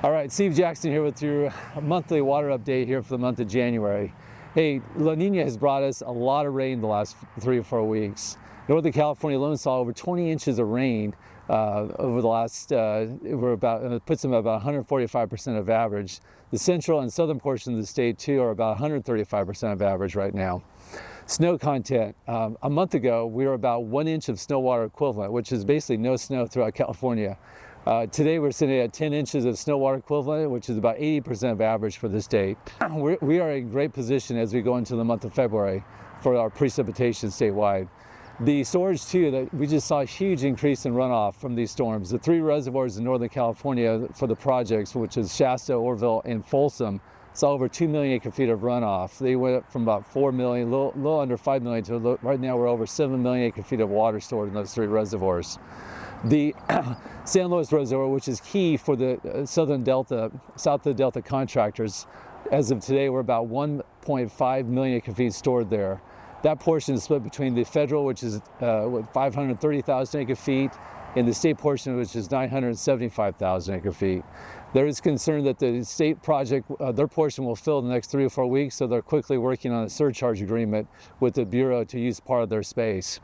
All right, Steve Jackson here with your monthly water update here for the month of January. Hey, La Nina has brought us a lot of rain the last 3 or 4 weeks. Northern California alone saw over 20 inches of rain over the last, it puts them at about 145% of average. The central and southern portion of the state too are about 135% of average right now. Snow content, a month ago we were about 1 inch of snow water equivalent, which is basically no snow throughout California. Today we're sitting at 10 inches of snow water equivalent, which is about 80% of average for the state. We are in great position as we go into the month of February for our precipitation statewide. The storage too, that we just saw a huge increase in runoff from these storms. The 3 reservoirs in Northern California for the projects, which is Shasta, Oroville, and Folsom, saw over 2 million acre-feet of runoff. They went up from about 4 million, a little under 5 million, to right now we're over 7 million acre-feet of water stored in those 3 reservoirs. The San Luis Reservoir, which is key for the southern Delta, south of the Delta contractors, as of today, we're about 1.5 million acre-feet stored there. That portion is split between the federal, which is 530,000 acre-feet, and the state portion, which is 975,000 acre-feet. There is concern that the state project, their portion will fill in the next 3 or 4 weeks, so they're quickly working on a surcharge agreement with the Bureau to use part of their space.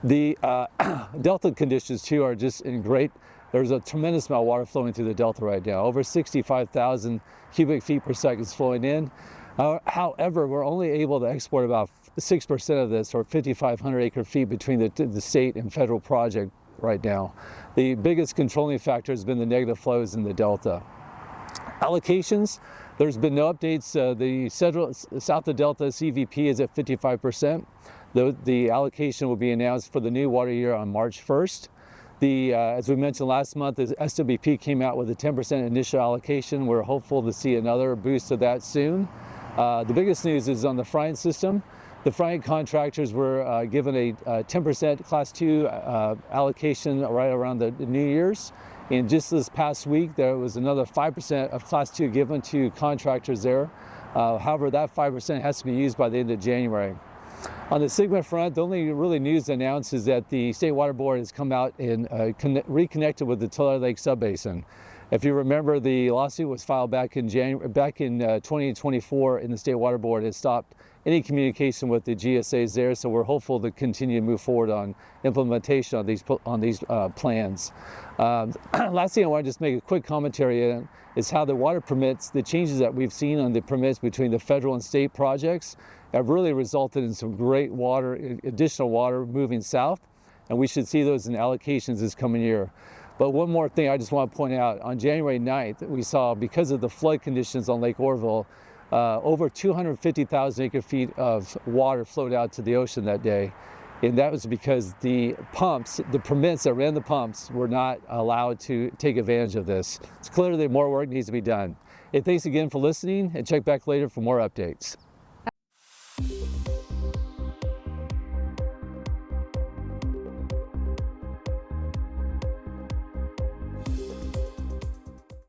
The Delta conditions too are just in great. There's a tremendous amount of water flowing through the Delta right now. Over 65,000 cubic feet per second is flowing in. However, we're only able to export about 6% of this, or 5,500 acre feet, between the state and federal project right now. The biggest controlling factor has been the negative flows in the Delta. Allocations, there's been no updates. The south of Delta CVP is at 55%. The allocation will be announced for the new water year on March 1st. As we mentioned last month, the SWP came out with a 10% initial allocation. We're hopeful to see another boost of that soon. The biggest news is on the Friant system. The Friant contractors were given a 10% Class 2 allocation right around the New Year's. And just this past week, there was another 5% of Class 2 given to contractors there. However, that 5% has to be used by the end of January. On the SGMA front, the only really news announced is that the State Water Board has come out and reconnected with the Tulare Lake Subbasin. If you remember, the lawsuit was filed back in 2024, and the State Water Board has stopped any communication with the GSAs there, so we're hopeful to continue to move forward on implementation of these plans. Last thing I want to just make a quick commentary on is how the water permits, the changes that we've seen on the permits between the federal and state projects have really resulted in some great water, additional water moving south, and we should see those in allocations this coming year. But one more thing I just want to point out, on January 9th, we saw, because of the flood conditions on Lake Oroville, over 250,000 acre-feet of water flowed out to the ocean that day. And that was because the pumps, the permits that ran the pumps, were not allowed to take advantage of this. It's clear that more work needs to be done. Hey, thanks again for listening, and check back later for more updates.